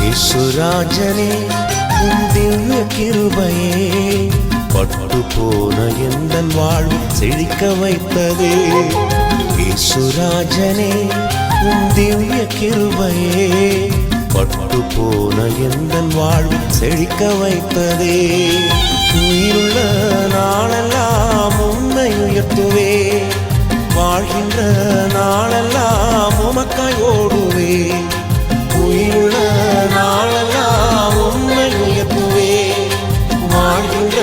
യേശുരാജനെ உம் திவ்ய கிருபையே பட்டு போன எந்தன் வாழ்வு செழிக்க வைத்ததே. യേശുരാജനെ உம் திவ்ய கிருபையே பட்டு போன எந்தன் வாழ்வு செழிக்க வைத்ததே. உயிருள்ள நாளெல்லாம் உம்மை உயர்த்துவே, வாழ்கின்ற நாளெல்லாம் உமக்காய் ஓடுவே. உயிருள்ள நாளெல்லாம் உம்மை உயர்த்துவே, வாழ்கின்ற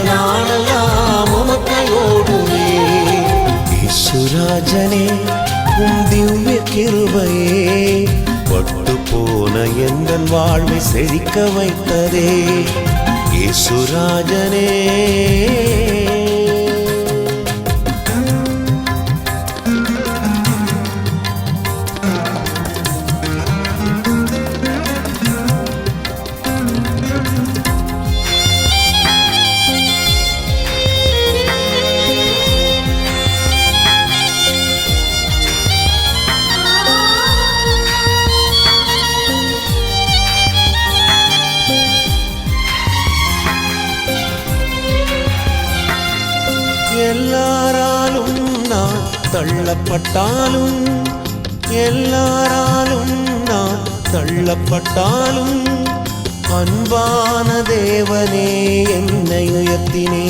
நாளெல்லாம் உமக்காய் ஓடுவே. യേശുരാജനെ உம் திவ்ய கிருபையே பட்டு போன எந்தன் வாழ்வை செழிக்க வைத்ததே. യേശുരാജനെ எல்லாராலும் நான் தள்ளப்பட்டாலும், எல்லாராலும் நான் தள்ளப்பட்டாலும், அன்பான தேவனே என்னை உயர்த்தினே,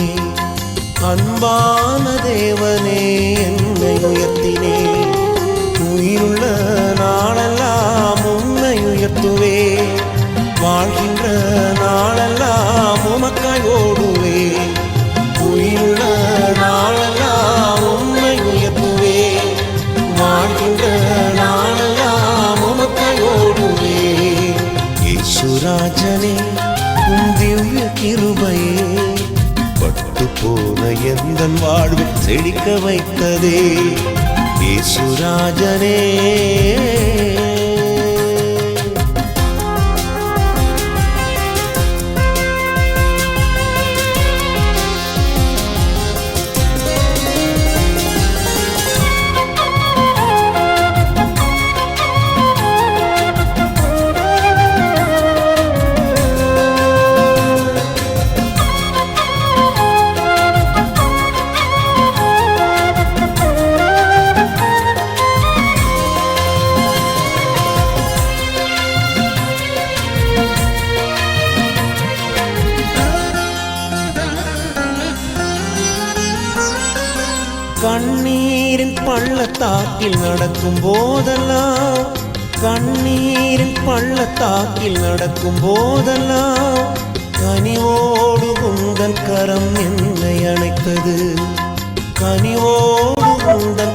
அன்பான தேவனே என்னை உயர்த்தினே. உயிருள்ள நாளெல்லாம் உம்மை உயர்த்துவே, வாழ்கின்ற நாளெல்லாம் உமக்காய் ஓடுவே. உயிருள்ள நாளெல்லாம் உம்மை உயர்த்துவே, வாழ்கின்ற நாளெல்லாம் உமக்காய் ஓடுவே. യേശുരാജനെ உம் திவ்ய கிருபையே பட்டு போன எந்தன் வாழ்வு செழிக்க வைத்ததே. യേശുരാജനെ கண்ணீரின் பள்ளத்தாக்கில் நடக்கும் போதெல்லாம், கண்ணீரின் பள்ளத்தாக்கில் நடக்கும் போதெல்லாம், கனிவோடு உந்தன் கரம் என்னை அணைத்தது, கனிவோடு உந்தன்